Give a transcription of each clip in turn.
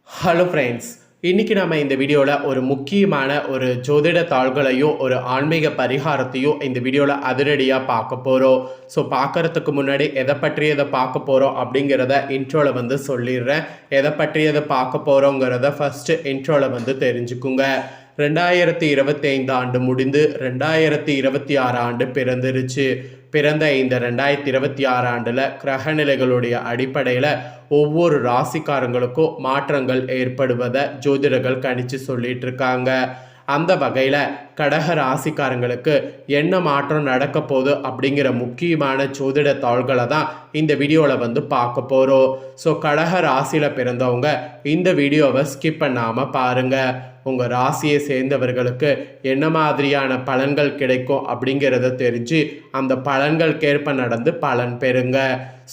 Hello friends, இன்றைக்கி நம்ம இந்த வீடியோவில் ஒரு முக்கியமான ஒரு ஜோதிட தாள்களையும் ஒரு ஆன்மீக பரிகாரத்தையும் இந்த வீடியோவில் அதிரடியாக பார்க்க போகிறோம். ஸோ பார்க்குறதுக்கு முன்னாடி எதை பற்றியதை பார்க்க போகிறோம் அப்படிங்கிறத இன்ட்ரோவில் சொல்லிடுறேன். எதை பற்றியதை பார்க்க போகிறோங்கிறத ஃபஸ்ட்டு இன்ட்ரோவில் தெரிஞ்சுக்குங்க. 2025 ஆண்டு முடிந்து 2026 ஆண்டு பிறந்துருச்சு. பிறந்த இந்த 2026 ஆண்டில் கிரகநிலைகளுடைய அடிப்படையில் ஒவ்வொரு ராசிக்காரங்களுக்கும் மாற்றங்கள் ஏற்படுவதை ஜோதிடர்கள் கணிச்சு சொல்லிட்டு இருக்காங்க. அந்த வகையில் கடக ராசிக்காரங்களுக்கு என்ன மாற்றம் நடக்க போகுது அப்படிங்கிற முக்கியமான ஜோதிட தாள்களை தான் இந்த வீடியோவில் பார்க்க போகிறோம். ஸோ கடக ராசியில் பிறந்தவங்க இந்த வீடியோவை ஸ்கிப் பண்ணாமல் பாருங்கள். உங்கள் ராசியை சேர்ந்தவர்களுக்கு என்ன மாதிரியான பலன்கள் கிடைக்கும் அப்படிங்கிறத தெரிஞ்சு அந்த பலன்களுக்கேற்ப நடந்து பலன் பெறுங்க.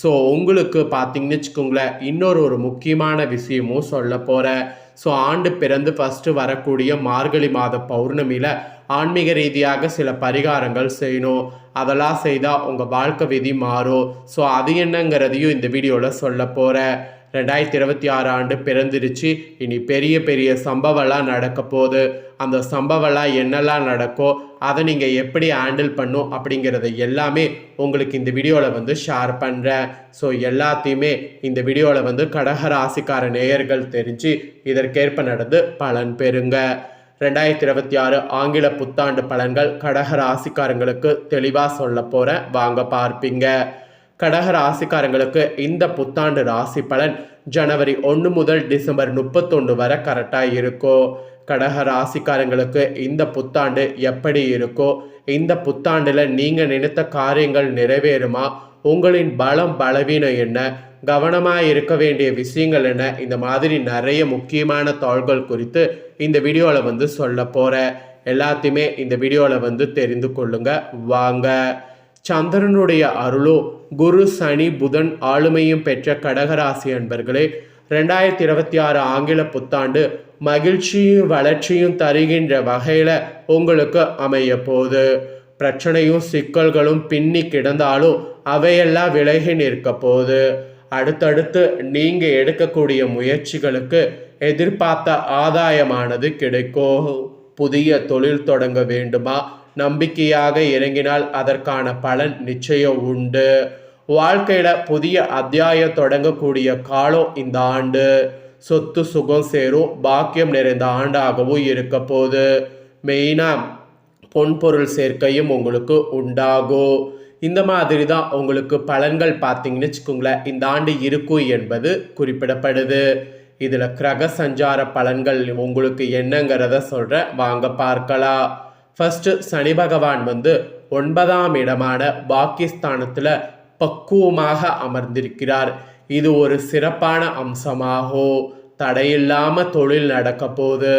ஸோ உங்களுக்கு பார்த்தீங்கன்னு வச்சுக்கோங்களேன், இன்னொரு முக்கியமான விஷயமும் சொல்ல போகிறேன். ஸோ ஆண்டு பிறந்து ஃபஸ்ட்டு வரக்கூடிய மார்கழி மாத பௌர்ணமியில் ஆன்மீக ரீதியாக சில பரிகாரங்கள் செய்யணும். அதெல்லாம் செய்தால் உங்கள் வாழ்க்கை விதி மாறும். ஸோ அது என்னங்கிறதையும் இந்த வீடியோவில் சொல்ல போகிறேன். 2026 ஆண்டு பிறந்துருச்சு. இனி பெரிய பெரிய சம்பவம்லாம் நடக்க போகுது. அந்த சம்பவம்லாம் என்னெல்லாம் நடக்கோ அதை நீங்கள் எப்படி ஹேண்டில் பண்ணும் அப்படிங்கிறத எல்லாமே உங்களுக்கு இந்த வீடியோவில் ஷேர் பண்ணுறேன். ஸோ எல்லாத்தையுமே இந்த வீடியோவில் கடக ராசிக்கார நேயர்கள் தெரிஞ்சு இதற்கேற்ப நடந்து பலன் பெறுங்க. 2026 ஆங்கில புத்தாண்டு பலன்கள் கடக ராசிக்காரங்களுக்கு தெளிவாக சொல்ல போகிறேன், வாங்க பார்ப்பீங்க. கடக ராசிக்காரங்களுக்கு இந்த புத்தாண்டு ராசி பலன் ஜனவரி 1 முதல் டிசம்பர் 31 வரை கரெக்டாக இருக்கும். கடக ராசிக்காரங்களுக்கு இந்த புத்தாண்டு எப்படி இருக்கோ, இந்த புத்தாண்டில் நீங்கள் நினைத்த காரியங்கள் நிறைவேறுமா, உங்களின் பலம் பலவீனம் என்ன, கவனமாக இருக்க வேண்டிய விஷயங்கள் என்ன, இந்த மாதிரி நிறைய முக்கியமான தாள்கள் குறித்து இந்த வீடியோவில் சொல்ல போகிறேன். எல்லாத்தையுமே இந்த வீடியோவில் தெரிந்து கொள்ளுங்க, வாங்க. சந்திரனுடைய அருளோ குரு சனி புதன் ஆளுமையும் பெற்ற கடகராசி அன்பர்களே, 2026 ஆங்கில புத்தாண்டு மகிழ்ச்சியும் வளர்ச்சியும் தருகின்ற வகையில் உங்களுக்கு அமைய போகுது. பிரச்சனையும் சிக்கல்களும் பின்னி கிடந்தாலும் அவையெல்லாம் விலகி நிற்க போகுது. அடுத்தடுத்து நீங்கள் எடுக்கக்கூடிய முயற்சிகளுக்கு எதிர்பார்த்த ஆதாயமானது கிடைக்கும். புதிய தொழில் தொடங்க வேண்டுமா, நம்பிக்கையாக இறங்கினால் அதற்கான பலன் நிச்சயம் உண்டு. வாழ்க்கையில் புதிய அத்தியாயம் தொடங்கக்கூடிய காலம் இந்த ஆண்டு. சொத்து சுகம் சேரும், பாக்கியம் நிறைந்த ஆண்டாகவும் இருக்க போகுது. மெயினாக பொன்பொருள் சேர்க்கையும் உங்களுக்கு உண்டாகும். இந்த மாதிரி தான் உங்களுக்கு பலன்கள் பார்த்தீங்கன்னு வச்சுக்கோங்களேன் இந்த ஆண்டு இருக்கும் என்பது குறிப்பிடப்படுது. இதில் கிரக சஞ்சார பலன்கள் உங்களுக்கு என்னங்கிறத சொல்கிறேன், வாங்க பார்க்கலாம். ஃபஸ்ட்டு சனி பகவான் 9ஆம் இடமான பாகிஸ்தானத்தில் பக்குவமாக அமர்ந்திருக்கிறார். இது ஒரு சிறப்பான அம்சமாகும். தடையில்லாமல் தொழில் நடக்க போகுது.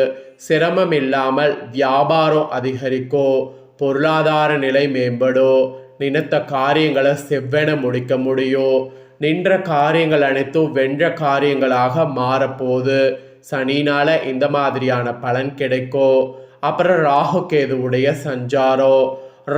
சிரமம் இல்லாமல் வியாபாரம் அதிகரிக்கும். பொருளாதார நிலை மேம்படும். நினைத்த காரியங்களை செவ்வென முடிக்க முடியும். நின்ற காரியங்கள் அனைத்தும் வென்ற காரியங்களாக மாறப்போகுது. சனினால் இந்த மாதிரியான பலன் கிடைக்கும். அப்புறம் ராகு கேதுவுடைய சஞ்சாரம்.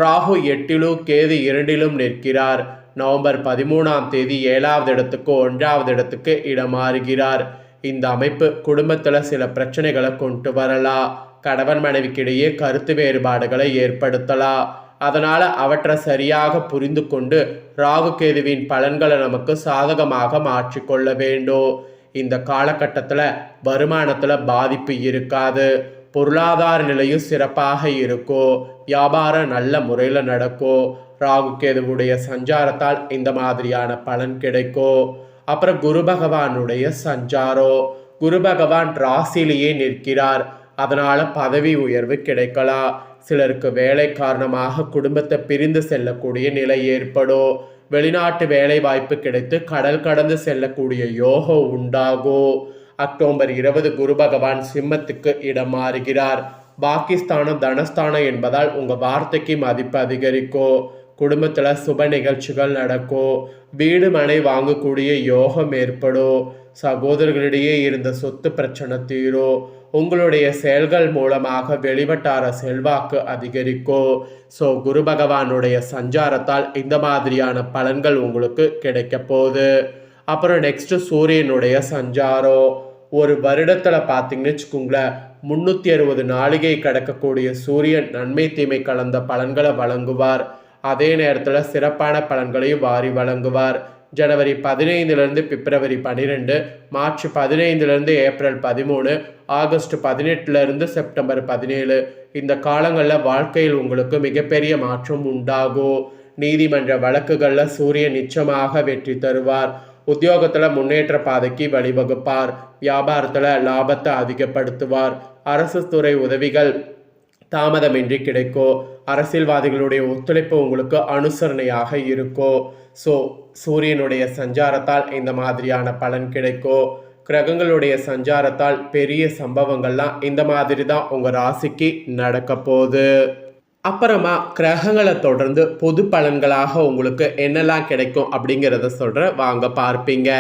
ராகு 8லும் கேது 2லும் நிற்கிறார். நவம்பர் 13ஆம் தேதி 7வது இடத்துக்கு 1வது இடத்துக்கு இடமாறுகிறார். இந்த அமைப்பு குடும்பத்தில் சில பிரச்சனைகளை கொண்டு வரலாம். கணவன் மனைவிக்கிடையே கருத்து வேறுபாடுகளை ஏற்படுத்தலாம். அதனால் அவற்றை சரியாக புரிந்து கொண்டு ராகு கேதுவின் பலன்களை நமக்கு சாதகமாக மாற்றிக்கொள்ள வேண்டும். இந்த காலகட்டத்தில் வருமானத்தில் பாதிப்பு இருக்காது. பொருளாதார நிலையும் சிறப்பாக இருக்கும். வியாபாரம் நல்ல முறையில் நடக்கும். ராகு கேதுவுடைய சஞ்சாரத்தால் இந்த மாதிரியான பலன் கிடைக்கும். அப்புறம் குரு பகவானுடைய சஞ்சாரம். குரு பகவான் ராசியிலேயே நிற்கிறார். அதனால் பதவி உயர்வு கிடைக்கலாம். சிலருக்கு வேலை காரணமாக குடும்பத்தை பிரிந்து செல்லக்கூடிய நிலை ஏற்படும். வெளிநாட்டு வேலை வாய்ப்பு கிடைத்து கடல் கடந்து செல்லக்கூடிய யோகம் உண்டாகும். அக்டோபர் 20 குரு பகவான் சிம்மத்துக்கு இடம் மாறுகிறார். பாகிஸ்தானம் தனஸ்தானம் என்பதால் உங்கள் வார்த்தைக்கு மதிப்பு அதிகரிக்கும். குடும்பத்தில் சுப நிகழ்ச்சிகள் நடக்கும். வீடு மனை வாங்கக்கூடிய யோகம் ஏற்படும். சகோதரர்களிடையே இருந்த சொத்து பிரச்சனை தீரும். உங்களுடைய செயல்கள் மூலமாக வெளிவட்டார செல்வாக்கு அதிகரிக்கும். ஸோ குரு பகவானுடைய சஞ்சாரத்தால் இந்த மாதிரியான பலன்கள் உங்களுக்கு கிடைக்க போகுது. அப்புறம் நெக்ஸ்ட் சூரியனுடைய சஞ்சாரம். ஒரு வருடத்தில் பார்த்தீங்கன்னு வச்சுக்கோங்களேன் 360 நாளிகை கடக்கக்கூடிய சூரியன் நன்மை தீமை கலந்த பலன்களை வழங்குவார். அதே நேரத்தில் சிறப்பான பலன்களையும் வாரி வழங்குவார். ஜனவரி 15லேருந்து பிப்ரவரி 12, மார்ச் 15லேருந்து ஏப்ரல் 13, ஆகஸ்ட் 18லேருந்து செப்டம்பர் 17 இந்த காலங்களில் வாழ்க்கையில் உங்களுக்கு மிகப்பெரிய மாற்றம் உண்டாகும். நீதிமன்ற வழக்குகளில் சூரியன் நிச்சயமாக வெற்றி தருவார். உத்தியோகத்தில் முன்னேற்ற பாதைக்கு வழிவகுப்பார். வியாபாரத்தில் லாபத்தை அதிகப்படுத்துவார். அரசு துறை உதவிகள் தாமதமின்றி கிடைக்கும். அரசியல்வாதிகளுடைய ஒத்துழைப்பு உங்களுக்கு அனுசரணையாக இருக்கும். ஸோ சூரியனுடைய சஞ்சாரத்தால் இந்த மாதிரியான பலன் கிடைக்கும். கிரகங்களுடைய சஞ்சாரத்தால் பெரிய சம்பவங்கள்லாம் இந்த மாதிரி தான் உங்கள் ராசிக்கு நடக்க போகுது. அப்புறமா கிரகங்களை தொடர்ந்து பொது பலன்களாக உங்களுக்கு என்னெல்லாம் கிடைக்கும் அப்படிங்கிறத சொல்கிறேன், வாங்க பார்ப்பீங்க.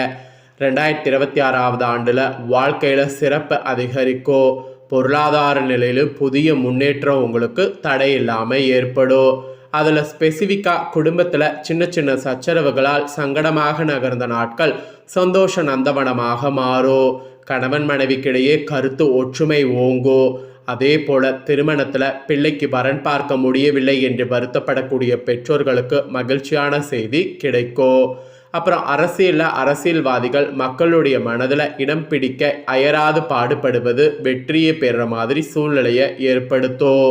2026ஆவது ஆண்டில் வாழ்க்கையில் சிறப்பு அதிகரிக்கும். பொருளாதார நிலையில் புதிய முன்னேற்றம் உங்களுக்கு தடை இல்லாமல் ஏற்படும். அதில் ஸ்பெசிஃபிக்காக குடும்பத்தில் சின்ன சின்ன சச்சரவுகளால் சங்கடமாக நகர்ந்த நாட்கள் சந்தோஷ நந்தவனமாக மாறும். கணவன் மனைவிக்கிடையே கருத்து ஒற்றுமை ஓங்கும். அதே போல் திருமணத்தில் பிள்ளைக்கு வரன் பார்க்க முடியவில்லை என்று வருத்தப்படக்கூடிய பெற்றோர்களுக்கு மகிழ்ச்சியான செய்தி கிடைக்கும். அப்புறம் அரசியல்வாதிகள் மக்களுடைய மனதில் இடம் பிடிக்க அயராது பாடுபடுவது வெற்றியை பெறுற மாதிரி சூழ்நிலையை ஏற்படுத்தும்.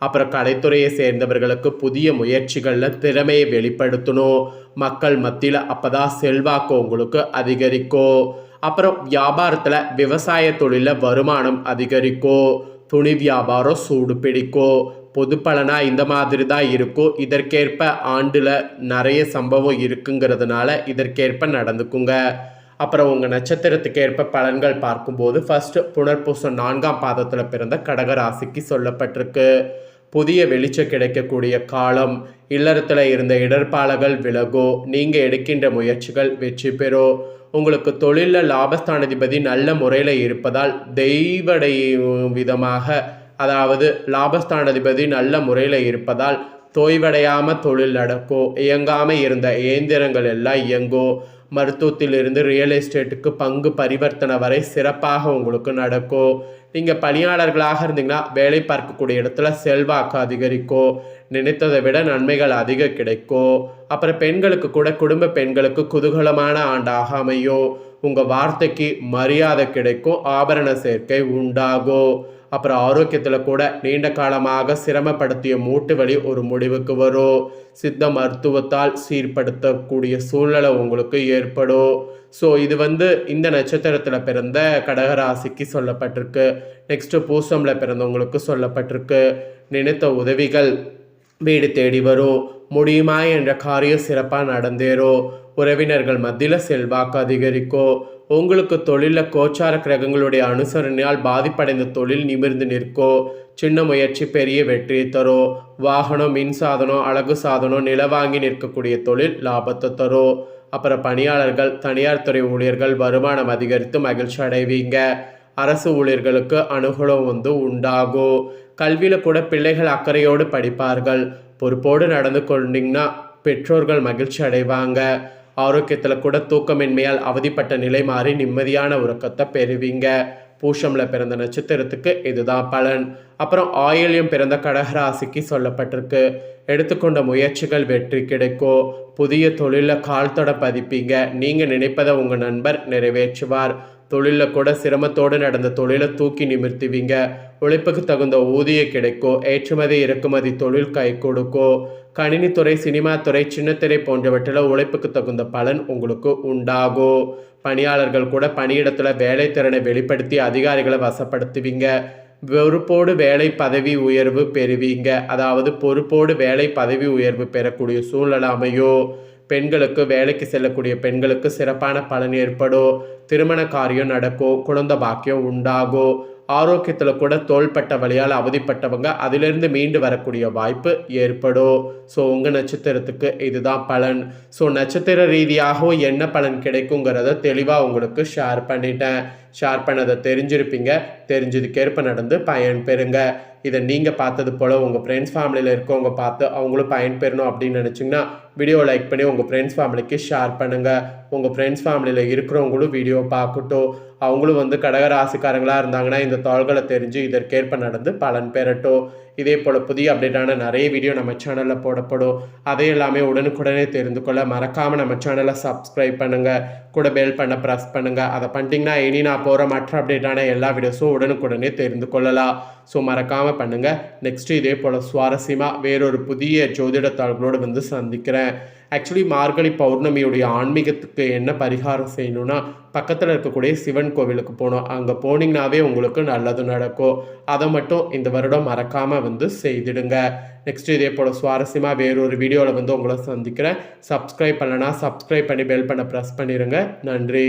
அப்புறம் கலைத்துறையை சேர்ந்தவர்களுக்கு புதிய முயற்சிகளில் திறமையை வெளிப்படுத்தணும். மக்கள் மத்தியில் அப்போதான் செல்வாக்கு உங்களுக்கு அதிகரிக்கும். அப்புறம் வியாபாரத்தில் விவசாய தொழிலில் வருமானம் அதிகரிக்கும். துணி வியாபாரம் சூடு பிடிக்கும். பொது பலனாக இந்த மாதிரி தான் இருக்கும். இதற்கேற்ப ஆண்டில் நிறைய சம்பவம் இருக்குங்கிறதுனால இதற்கேற்ப நடந்துக்குங்க. அப்புறம் உங்கள் நட்சத்திரத்துக்கு ஏற்ப பலன்கள் பார்க்கும்போது ஃபர்ஸ்ட் புனர்பூசம் 4ஆம் பாதத்தில் பிறந்த கடகராசிக்கு சொல்லப்பட்டிருக்கு. புதிய வெளிச்சம் கிடைக்கக்கூடிய காலம். இல்லறத்தில் இருந்த இடர்பாடுகள் விலகும். நீங்கள் எடுக்கின்ற முயற்சிகள் வெற்றி பெறும். உங்களுக்கு தொழிலில் லாபஸ்தானாதிபதி நல்ல முறையில் இருப்பதால் தெய்வடையும் விதமாக, அதாவது லாபஸ்தானாதிபதி நல்ல முறையில் இருப்பதால் தோய்வடையாமல் தொழில் நடக்கும். இயங்காமல் இருந்த இயந்திரங்கள் எல்லாம் இயங்கும். மருத்துவத்திலிருந்து ரியல் எஸ்டேட்டுக்கு பங்கு பரிவர்த்தனை வரை சிறப்பாக உங்களுக்கு நடக்கும். நீங்கள் பணியாளர்களாக இருந்தீங்கன்னா வேலை பார்க்கக்கூடிய இடத்துல செல்வாக்கு அதிகரிக்கும். நினைத்ததை விட நன்மைகள் அதிக கிடைக்கும். அப்புறம் பெண்களுக்கு கூட குடும்ப பெண்களுக்கு குதூகலமான ஆண்டாக அமையும். உங்கள் வார்த்தைக்கு மரியாதை கிடைக்கும். ஆபரண சேர்க்கை உண்டாகும். அப்புறம் ஆரோக்கியத்தில் கூட நீண்ட காலமாக சிரமப்படுத்திய மூட்டு வலி ஒரு முடிவுக்கு வரும். சித்த மருத்துவத்தால் சீர்படுத்தக்கூடிய சூழ்நிலை உங்களுக்கு ஏற்படும். ஸோ இது இந்த நட்சத்திரத்தில் பிறந்த கடகராசிக்கு சொல்லப்பட்டிருக்கு. நெக்ஸ்ட்டு பூசமில் பிறந்தவங்களுக்கு சொல்லப்பட்டிருக்கு. நினைத்த உதவிகள் வீடு தேடி வரும். முடியுமா என்ற காரியம் சிறப்பாக நடந்தேறும். உறவினர்கள் மத்தியில் செல்வாக்கு அதிகரிக்கும். உங்களுக்கு தொழிலில் கோச்சார கிரகங்களுடைய அனுசரணையால் பாதிப்படைந்த தொழில் நிமிர்ந்து நிற்கும். சின்ன முயற்சி பெரிய வெற்றியை தரும். வாகனம், மின் சாதனம், அழகு சாதனம், நில வாங்கி நிற்கக்கூடிய தொழில் லாபத்தை தரும். அப்புறம் பணியாளர்கள், தனியார் துறை ஊழியர்கள் வருமானம் அதிகரித்து மகிழ்ச்சி அடைவீங்க. அரசு ஊழியர்களுக்கு அனுகூலம் உண்டாகும். கல்வியில் கூட பிள்ளைகள் அக்கறையோடு படிப்பார்கள். பொறுப்போடு நடந்து கொண்டீங்கன்னா பெற்றோர்கள் மகிழ்ச்சி அடைவாங்க. ஆரோக்கியத்தில் கூட தூக்கமின்மையால் அவதிப்பட்ட நிலை மாறி நிம்மதியான உறக்கத்தை பெறுவீங்க. பூஷமில் பிறந்த நட்சத்திரத்துக்கு இதுதான் பலன். அப்புறம் ஆயில்யம் பிறந்த கடகராசிக்கு சொல்லப்பட்டிருக்கு. எடுத்துக்கொண்ட முயற்சிகள் வெற்றி கிடைக்கும். புதிய தொழிலில் கால்தொட பதிப்பீங்க. நீங்கள் நினைப்பதை உங்கள் நண்பர் நிறைவேற்றுவார். தொழிலில் கூட சிரமத்தோடு நடந்த தொழிலை தூக்கி நிமிர்த்துவீங்க. உழைப்புக்கு தகுந்த ஊதியம் கிடைக்கும். ஏற்றுமதி இறக்குமதி தொழில் கை கொடுக்கும். கணினித்துறை, சினிமா துறை, சின்னத்திரை போன்றவற்றில் உழைப்புக்கு தகுந்த பலன் உங்களுக்கு உண்டாகும். பணியாளர்கள் கூட பணியிடத்தில் வேலை திறனை வெளிப்படுத்தி அதிகாரிகளை வசப்படுத்துவீங்க. பொறுப்போடு வேலை பதவி உயர்வு பெறுவீங்க. அதாவது பொறுப்போடு வேலை பதவி உயர்வு பெறக்கூடிய சூழ்நிலை அமையும். பெண்களுக்கு, வேலைக்கு செல்லக்கூடிய பெண்களுக்கு சிறப்பான பலன் ஏற்படும். திருமண காரியம் நடக்கும். குழந்தை பாக்கியம் உண்டாகும். ஆரோக்கியத்தில் கூட தோள்பட்ட வழியால் அவதிப்பட்டவங்க அதிலிருந்து மீண்டு வரக்கூடிய வாய்ப்பு ஏற்படும். ஸோ உங்கள் நட்சத்திரத்துக்கு இதுதான் பலன். ஸோ நட்சத்திர ரீதியாகவும் என்ன பலன் கிடைக்குங்கிறத தெளிவாக உங்களுக்கு ஷேர் பண்ணிட்டேன். ஷேர் பண்ணதை தெரிஞ்சிருப்பீங்க. தெரிஞ்சதுக்கேற்ப நடந்து பயன் பெறுங்க. இதை நீங்கள் பார்த்தது போல் உங்கள் ஃப்ரெண்ட்ஸ் ஃபேமிலியில் இருக்கவங்க பார்த்து அவங்களும் பயன்பெறணும் அப்படின்னு நினச்சிங்கன்னா வீடியோ லைக் பண்ணி உங்கள் ஃப்ரெண்ட்ஸ் ஃபேமிலிக்கு ஷேர் பண்ணுங்கள். உங்கள் ஃப்ரெண்ட்ஸ் ஃபேமிலியில் இருக்கிறவங்களும் வீடியோ பார்க்கட்டும். அவங்களும் வந்து கடகராசிக்காரங்களாக இருந்தாங்கன்னா இந்த தாள்களை தெரிஞ்சு இதற்கேற்ப நடந்து பலன் பெறட்டும். இதே போல் புதிய அப்டேட்டான நிறைய வீடியோ நம்ம சேனலில் போடப்படும். அதை எல்லாமே உடனுக்குடனே தெரிந்து கொள்ள மறக்காமல் நம்ம சேனலை சப்ஸ்கிரைப் பண்ணுங்கள். கூட பெல் பண்ண ப்ரெஸ் பண்ணுங்கள். அதை பண்ணிட்டீங்கன்னா இனி நான் போகிற மற்ற அப்டேட்டான எல்லா வீடியோஸும் உடனுக்குடனே தெரிந்து கொள்ளலாம். ஸோ மறக்காமல் பண்ணுங்கள். நெக்ஸ்ட்டு இதே போல் சுவாரஸ்யமாக வேறொரு புதிய ஜோதிட தாள்களோடு வந்து சந்திக்கிறேன். ஆக்சுவலி மார்கழி பௌர்ணமியுடைய ஆன்மீகத்துக்கு என்ன பரிகாரம் செய்யணும்னா, பக்கத்தில் இருக்கக்கூடிய சிவன் கோவிலுக்கு போகணும். அங்கே போனீங்கன்னாவே உங்களுக்கு நல்லது நடக்கும். அதை மட்டும் இந்த வருடம் மறக்காமல் வந்து செய்திடுங்க. நெக்ஸ்ட் இதே போல் சுவாரஸ்யமாக வேறொரு வீடியோவில் வந்து உங்களை சந்திக்கிறேன். சப்ஸ்கிரைப் பண்ணலைன்னா சப்ஸ்கிரைப் பண்ணி பெல் பண்ண ப்ரெஸ் பண்ணிடுங்க. நன்றி.